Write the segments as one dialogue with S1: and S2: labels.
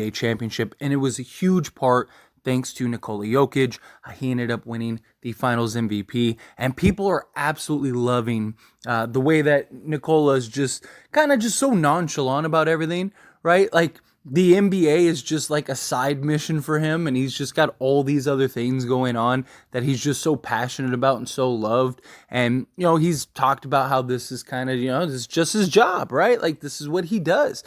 S1: NBA championship, and it was a huge part thanks to Nikola Jokic. He ended up winning the Finals MVP, and people are absolutely loving the way that Nikola is just kind of just so nonchalant about everything, right? Like the NBA is just like a side mission for him, and he's just got all these other things going on that he's just so passionate about and so loved. And he's talked about how this is kind of this is just his job, right? Like this is what he does.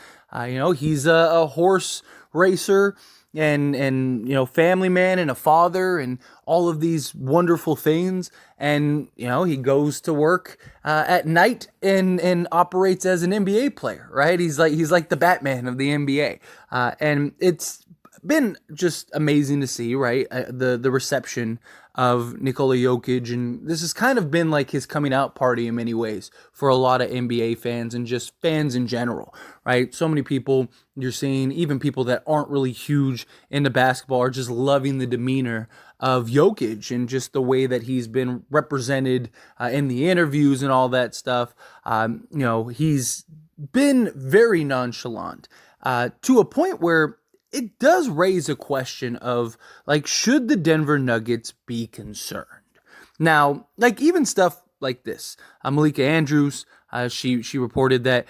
S1: He's a horse racer and family man and a father and all of these wonderful things. And he goes to work at night and operates as an NBA player, right? He's like the Batman of the NBA, and it's been just amazing to see, right? The reception of Nikola Jokic, and this has kind of been like his coming out party in many ways for a lot of NBA fans and just fans in general, right? So many people you're seeing, even people that aren't really huge into basketball, are just loving the demeanor of Jokic and just the way that he's been represented in the interviews and all that stuff. He's been very nonchalant to a point where it does raise a question of, like, should the Denver Nuggets be concerned? Now, like, even stuff like this. Malika Andrews, she reported that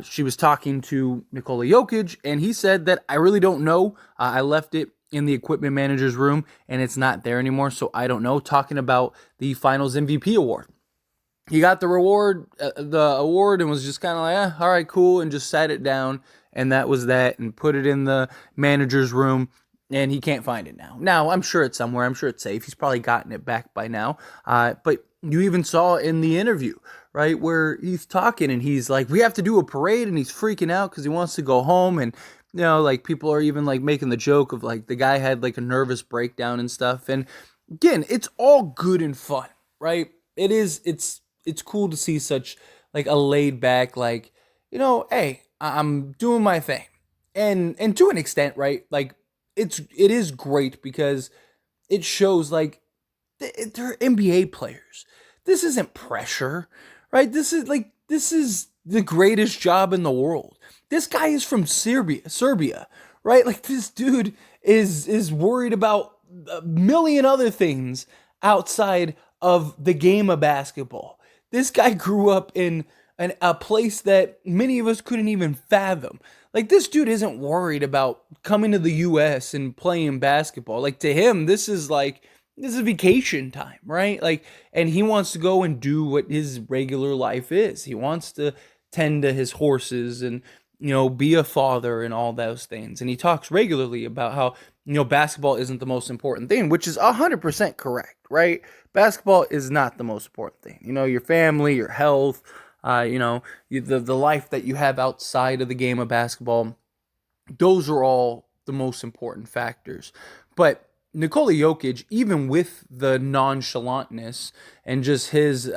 S1: she was talking to Nikola Jokic, and he said that, I really don't know. I left it in the equipment manager's room, and it's not there anymore, so I don't know. Talking about the Finals MVP award. He got the award, and was just kind of like, all right, cool, and just sat it down, and that was that, and put it in the manager's room, and he can't find it now. Now, I'm sure it's somewhere. I'm sure it's safe. He's probably gotten it back by now. But you even saw in the interview, right, where he's talking, and he's like, we have to do a parade, and he's freaking out because he wants to go home, and like, people are even, like, making the joke of, like, the guy had, like, a nervous breakdown and stuff. And again, it's all good and fun, right? It's cool to see such, like, a laid back, like, hey, I'm doing my thing. And to an extent, right? Like, it is great because it shows, like, they're NBA players. This isn't pressure, right? This is the greatest job in the world. This guy is from Serbia, right? Like, this dude is worried about a million other things outside of the game of basketball. This guy grew up in a place that many of us couldn't even fathom. Like, this dude isn't worried about coming to the U.S. and playing basketball. Like, to him, this is vacation time, right? Like, and he wants to go and do what his regular life is. He wants to tend to his horses and, be a father and all those things. And he talks regularly about how, basketball isn't the most important thing, which is 100% correct, right? Basketball is not the most important thing. Your family, your health, the life that you have outside of the game of basketball, those are all the most important factors. But Nikola Jokic, even with the nonchalantness and just his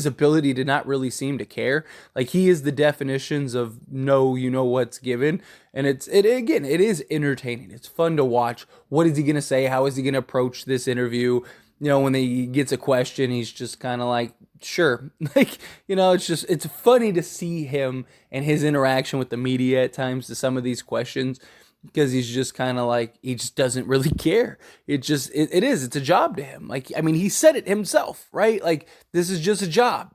S1: ability to not really seem to care, like, he is the definitions of no, what's given, and it is entertaining. It's fun to watch. What is he gonna say? How is he gonna approach this interview? When he gets a question, he's just kind of like, sure. Like, it's funny to see him and his interaction with the media at times to some of these questions, because he's just kind of like, he just doesn't really care. It's a job to him. Like, I mean, he said it himself, right? Like, this is just a job.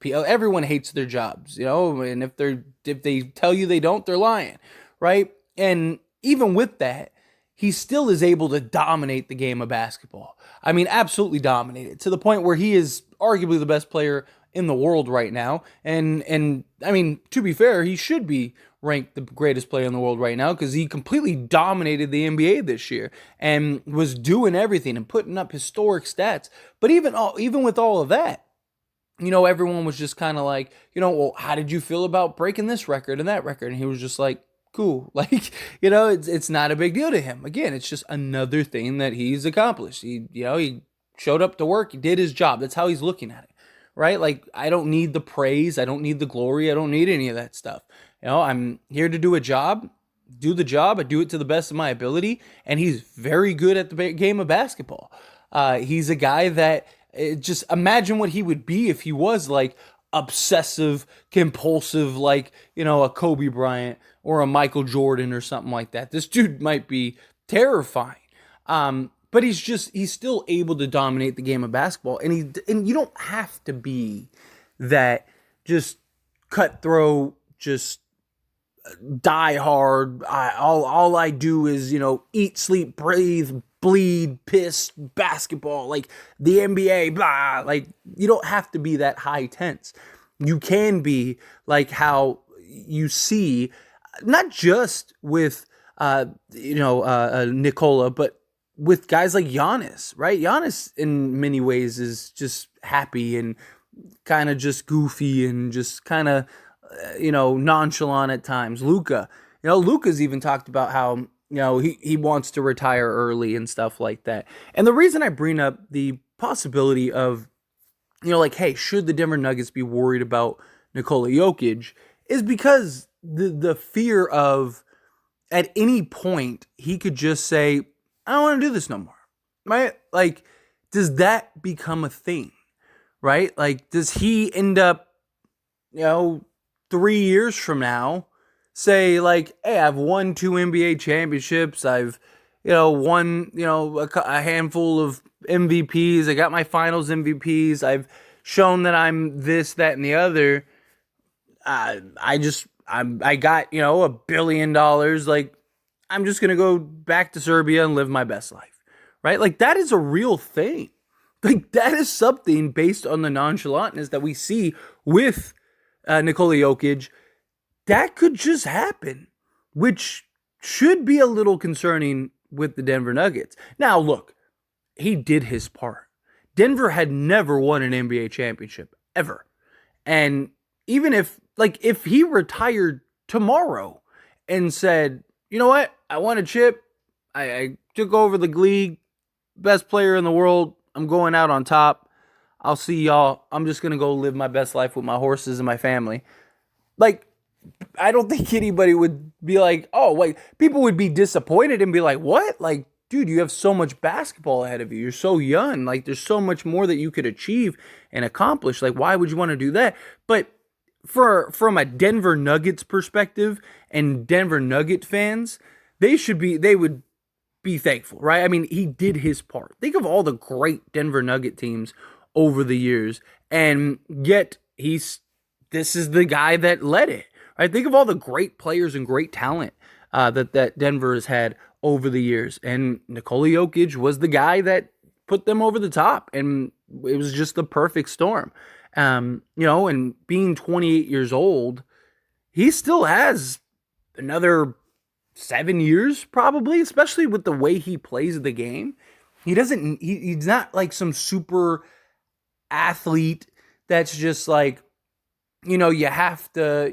S1: Everyone hates their jobs, and if they tell you they don't, they're lying, right? And even with that, he still is able to dominate the game of basketball. I mean, absolutely dominate it, to the point where he is arguably the best player in the world right now. And I mean, to be fair, he should be ranked the greatest player in the world right now, because he completely dominated the NBA this year and was doing everything and putting up historic stats. But even with all of that, everyone was just kind of like, well, how did you feel about breaking this record and that record? And he was just like, cool. Like, it's not a big deal to him. Again, it's just another thing that he's accomplished. He showed up to work, he did his job. That's how he's looking at it, right? Like, I don't need the praise, I don't need the glory, I don't need any of that stuff. I'm here to do a job, do the job, I do it to the best of my ability, and he's very good at the game of basketball. He's a guy that, just imagine what he would be if he was like obsessive, compulsive, like, a Kobe Bryant or a Michael Jordan or something like that. This dude might be terrifying. But he's still able to dominate the game of basketball. And you don't have to be that just cutthroat, just die hard. All I do is, eat, sleep, breathe, bleed, piss, basketball, like the NBA, blah. Like, you don't have to be that high tense. You can be like how you see, not just with, Nikola, but with guys like Giannis, right? Giannis, in many ways, is just happy and kind of just goofy and just kind of, nonchalant at times. Luka's even talked about how, he wants to retire early and stuff like that. And the reason I bring up the possibility of, like, hey, should the Denver Nuggets be worried about Nikola Jokic, is because the fear of, at any point, he could just say, I don't want to do this no more, right? Like, does that become a thing, right? Like, does he end up, 3 years from now, say, like, hey, I've won 2 NBA championships, I've, won, a handful of MVPs, I got my finals MVPs, I've shown that I'm this, that, and the other, I got, $1 billion, like, I'm just going to go back to Serbia and live my best life, right? Like, that is a real thing. Like, that is something based on the nonchalantness that we see with Nikola Jokic. That could just happen, which should be a little concerning with the Denver Nuggets. Now, look, he did his part. Denver had never won an NBA championship, ever. And even if he retired tomorrow and said, you know what, I won a chip, I took over the league, best player in the world, I'm going out on top, I'll see y'all, I'm just going to go live my best life with my horses and my family. Like, I don't think anybody would be like, oh, wait, people would be disappointed and be like, what? Like, dude, you have so much basketball ahead of you. You're so young. Like, there's so much more that you could achieve and accomplish. Like, why would you want to do that? But from a Denver Nuggets perspective and Denver Nugget fans, they would be thankful, right? I mean, he did his part. Think of all the great Denver Nugget teams over the years, and yet this is the guy that led it. Right? Think of all the great players and great talent that Denver has had over the years. And Nikola Jokic was the guy that put them over the top. And it was just the perfect storm. And being 28 years old, he still has another 7 years probably, especially with the way he plays the game. He's not like some super athlete that's just like, you have to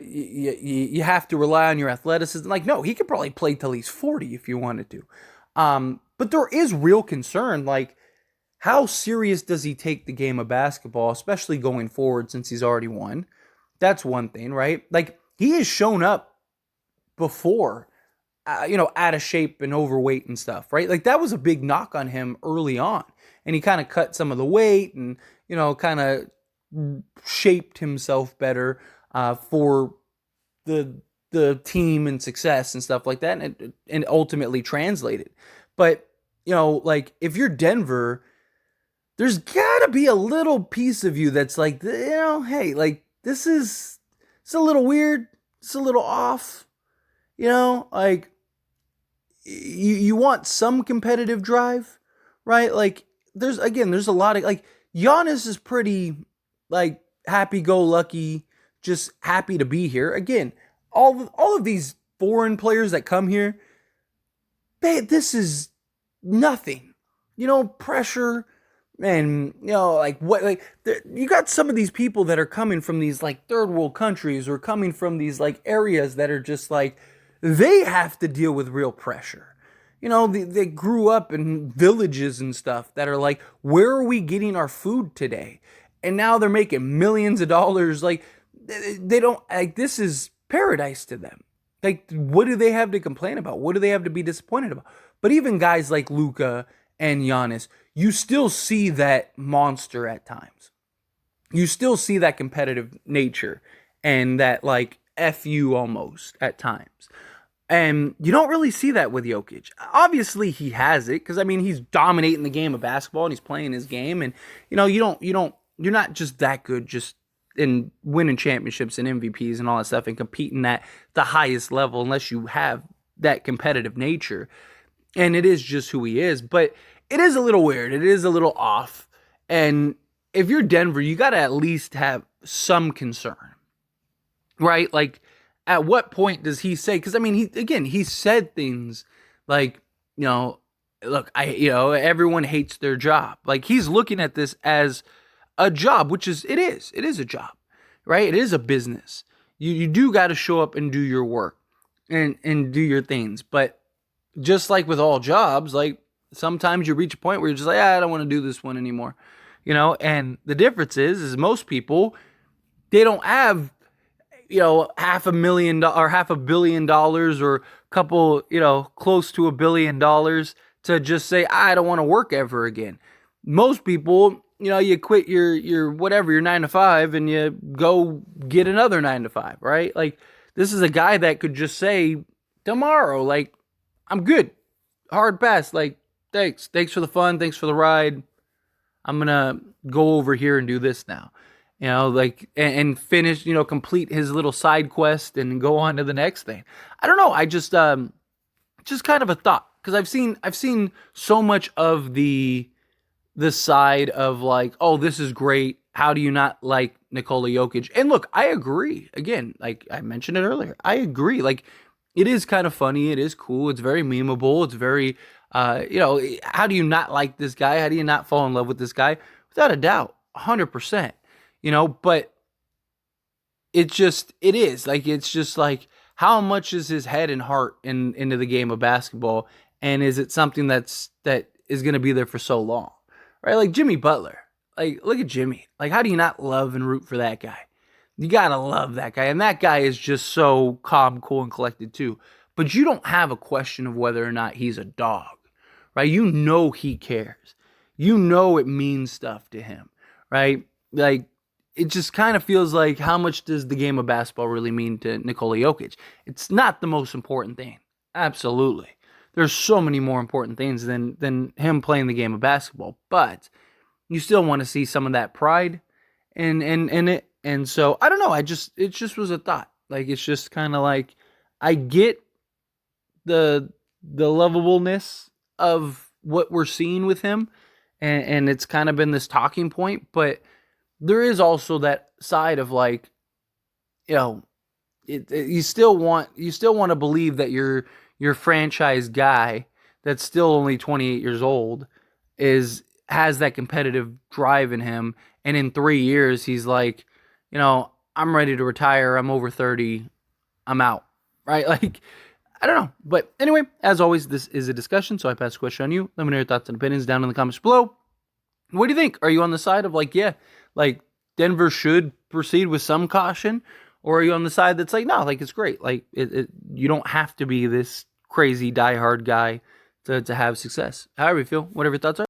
S1: rely on your athleticism. Like, no, he could probably play till he's 40 if you wanted to. But there is real concern, like, how serious does he take the game of basketball, especially going forward since he's already won? That's one thing, right? Like, he has shown up before, out of shape and overweight and stuff, right? Like, that was a big knock on him early on. And he kind of cut some of the weight and, kind of shaped himself better for the team and success and stuff like that, and ultimately translated. But like, if you're Denver, there's gotta be a little piece of you that's like, hey, like, this is, it's a little weird, it's a little off, like, you want some competitive drive, right? Like, there's a lot of, like, Giannis is pretty, like, happy-go-lucky, just happy to be here. Again, all of these foreign players that come here, this is nothing. Pressure and, like, what, like, you got some of these people that are coming from these, like, third world countries or coming from these, like, areas that are just, like, they have to deal with real pressure. They grew up in villages and stuff that are like, where are we getting our food today? And now they're making millions of dollars. Like, they don't, like, this is paradise to them. Like, what do they have to complain about? What do they have to be disappointed about? But even guys like Luka and Giannis, you still see that monster at times. you still see that competitive nature and that like F you almost at times. And you don't really see that with Jokic. Obviously, he has it because I mean he's dominating the game of basketball and he's playing his game. And you're not just that good just in winning championships and MVPs and all that stuff and competing at the highest level unless you have that competitive nature. And it is just who he is. But it is a little weird. It is a little off. And if you're Denver, you got to at least have some concern, right? Like, at what point does he say? Because I mean, he said things like, look, everyone hates their job. Like he's looking at this as a job, which it is a job, right? It is a business. You do got to show up and do your work and do your things, but just like with all jobs, like sometimes you reach a point where you're just like, I don't want to do this one anymore, and the difference is most people, they don't have, $500,000 or $500 million or a couple, close to $1 billion to just say, I don't want to work ever again. Most people, you quit your whatever, your 9 to 5 and you go get another 9 to 5, right? Like this is a guy that could just say tomorrow, like, I'm good. Hard pass. Like, thanks for the fun. Thanks for the ride. I'm going to go over here and do this now. Like, and finish, complete his little side quest and go on to the next thing. I don't know. I just kind of a thought. Because I've seen so much of the side of like, oh, this is great. How do you not like Nikola Jokic? And look, I agree. Again, like I mentioned it earlier, I agree. Like, it is kind of funny. It is cool. It's very memeable. It's very, how do you not like this guy? How do you not fall in love with this guy? Without a doubt, 100%. But it is like, it's just like, how much is his head and heart into the game of basketball? And is it something that is going to be there for so long, right? Like Jimmy Butler, like look at Jimmy. Like, how do you not love and root for that guy? You got to love that guy. And that guy is just so calm, cool, and collected too. But you don't have a question of whether or not he's a dog, right? He cares. It means stuff to him, right? Like, it just kind of feels like, how much does the game of basketball really mean to Nikola Jokic? It's not the most important thing. Absolutely. There's so many more important things than him playing the game of basketball. But you still want to see some of that pride in it. And so, I don't know, it just was a thought. Like, it's just kind of like, I get the lovableness of what we're seeing with him, and it's kind of been this talking point, but there is also that side of like, you still want to believe that your franchise guy that's still only 28 years old has that competitive drive in him, and in 3 years he's like, I'm ready to retire. I'm over 30. I'm out. Right? Like, I don't know. But anyway, as always, this is a discussion, so I pass the question on you. Let me know your thoughts and opinions down in the comments below. What do you think? Are you on the side of like, yeah, like Denver should proceed with some caution? Or are you on the side that's like, no, like it's great. Like you don't have to be this crazy diehard guy to have success. However you feel, whatever your thoughts are.